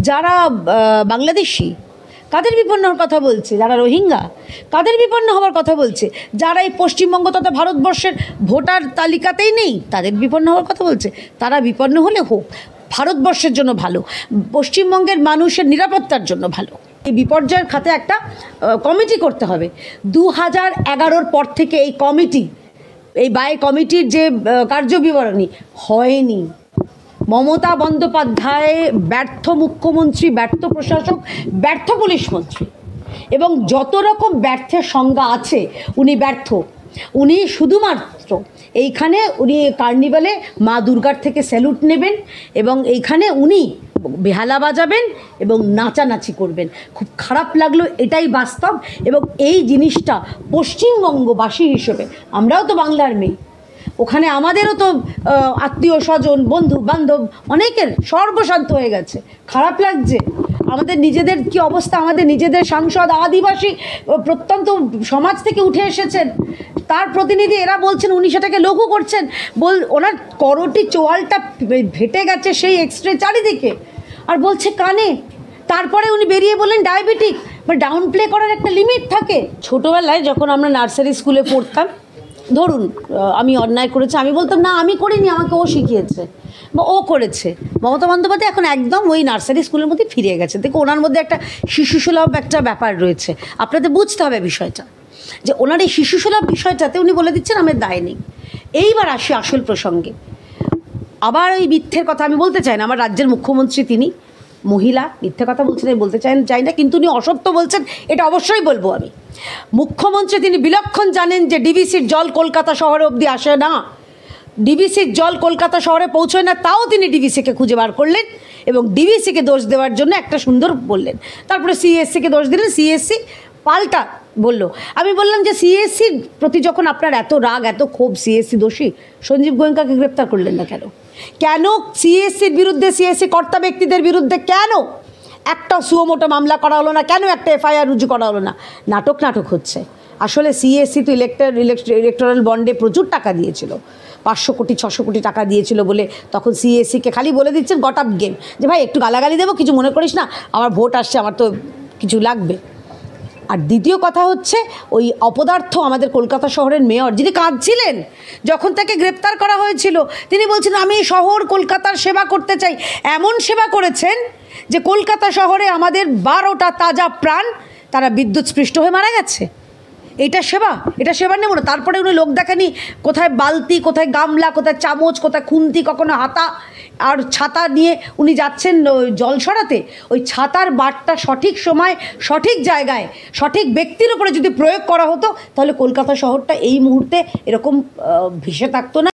যারা বাংলাদেশি কাদের বিপন্ন হওয়ার কথা বলছে, যারা রোহিঙ্গা কাদের বিপন্ন হওয়ার কথা বলছে, যারা এই পশ্চিমবঙ্গ তথা ভারতবর্ষের ভোটার তালিকাতেই নেই তাদের বিপন্ন হওয়ার কথা বলছে। তারা বিপন্ন হলে হোক, ভারতবর্ষের জন্য ভালো, পশ্চিমবঙ্গের মানুষের নিরাপত্তার জন্য ভালো। এই বিপর্যয়ের খাতে একটা কমিটি করতে হবে। 2011-র পর থেকে এই কমিটি, এই বাই কমিটির যে কার্যবিবরণী হয়নি। মমতা বন্দ্যোপাধ্যায় ব্যর্থ মুখ্যমন্ত্রী, ব্যর্থ প্রশাসক, ব্যর্থ পুলিশ মন্ত্রী, এবং যত রকম ব্যর্থের সংজ্ঞা আছে উনি ব্যর্থ। উনি শুধুমাত্র এইখানে উনি কার্নিভালে মা দুর্গার থেকে স্যালুট নেবেন এবং এইখানে উনি বেহালা বাজাবেন এবং নাচানাচি করবেন। খুব খারাপ লাগলো, এটাই বাস্তব। এবং এই জিনিসটা পশ্চিমবঙ্গবাসী হিসেবে, আমরাও তো বাংলার মেয়ে, ওখানে আমাদেরও তো আত্মীয় স্বজন, বন্ধু বান্ধব অনেকের সর্বশান্ত হয়ে গেছে। খারাপ লাগছে। আমাদের নিজেদের কি অবস্থা, আমাদের নিজেদের সাংসদ আদিবাসী প্রত্যন্ত সমাজ থেকে উঠে এসেছেন, তার প্রতিনিধি, এরা বলছেন উনি সেটাকে লঘু করছেন। ওনার করটি চোয়ালটা ফেটে গেছে সেই এক্সরে চারিদিকে, আর বলছে কানে। তারপরে উনি বেরিয়ে বললেন ডায়াবেটিক। বা ডাউন প্লে করার একটা লিমিট থাকে। ছোটোবেলায় যখন আমরা নার্সারি স্কুলে পড়তাম, ধরুন আমি অন্যায় করেছি, আমি বলতাম না আমি করিনি, আমাকে ও শিখিয়েছে বা ও করেছে। মমতা বন্দ্যোপাধ্যায় এখন একদম ওই নার্সারি স্কুলের মধ্যে ফিরে গেছে। দেখো, ওনার মধ্যে একটা শিশুসুলভ একটা ব্যাপার রয়েছে। আপনাদের বুঝতে হবে বিষয়টা, যে ওনার এই শিশুসুলভ বিষয়টাতে উনি বলে দিচ্ছেন আমার দায় নেই। এইবার আসি আসল প্রসঙ্গে। আবার ওই মিথ্যের কথা আমি বলতে চাই না। আমার রাজ্যের মুখ্যমন্ত্রী, তিনি মহিলা, মিথ্যে কথা বলছেন আমি বলতে চাই না, কিন্তু উনি অসত্য বলছেন এটা অবশ্যই বলবো আমি। মুখ্যমন্ত্রী তিনি বিলক্ষণ জানেন যে ডিভিসির জল কলকাতা শহরে অবধি আসে না, ডিভিসির জল কলকাতা শহরে পৌঁছয় না, তাও তিনি ডিভিসিকে খুঁজে বার করলেন এবং ডিভিসিকে দোষ দেওয়ার জন্য একটা সুন্দর বললেন। তারপরে সিএসসিকে দোষ দিলেন, সিএসসি পাল্টা বলল। আমি বললাম যে সিএসসির প্রতি যখন আপনার এত রাগ, এত ক্ষোভ, সিএসসি দোষী, সঞ্জীব গোয়েঙ্কাকে গ্রেপ্তার করলেন না কেন? কেন সিএসসির বিরুদ্ধে, সিএসসি কর্তা ব্যক্তিদের বিরুদ্ধে কেন একটা সুমোটো মামলা করা হলো না? কেন একটা এফআইআর রুজু করা হলো না? নাটক হচ্ছে। আসলে সিএসসি তো ইলেকটোরাল বন্ডে প্রচুর টাকা দিয়েছিল, 500 কোটি 600 কোটি টাকা দিয়েছিল বলে তখন সিএসসিকে খালি বলে দিচ্ছেন গট আপ গেম, যে ভাই একটু গালাগালি দেবো, কিছু মনে করিস না, আমার ভোট আসছে, আমার তো কিছু লাগবে। আর দ্বিতীয় কথা হচ্ছে, ওই অপদার্থ আমাদের কলকাতা শহরের মেয়র, যিনি কাঁদছিলেন যখন তাকে গ্রেপ্তার করা হয়েছিল, তিনি বলছেন আমি শহর কলকাতার সেবা করতে চাই। এমন সেবা করেছেন যে কলকাতা শহরে আমাদের 12টা তাজা প্রাণ তারা বিদ্যুৎস্পৃষ্ট হয়ে মারা গেছে। এটা সেবা? এটা সেবার নেমনো। তারপরে উনি লোক দেখানি, কোথায় বালতি, কোথায় গামলা, কোথায় চামচ, কোথায় খুন্তি, কখনো হাতা আর ছাতা নিয়ে উনি যাচ্ছেন জল সরাতে। ওই ছাতার বারটা সঠিক সময়, সঠিক জায়গায়, সঠিক ব্যক্তির উপরে যদি প্রয়োগ করা হতো, তাহলে কলকাতা শহরটা এই মুহূর্তে এরকম ভেসে থাকতো না।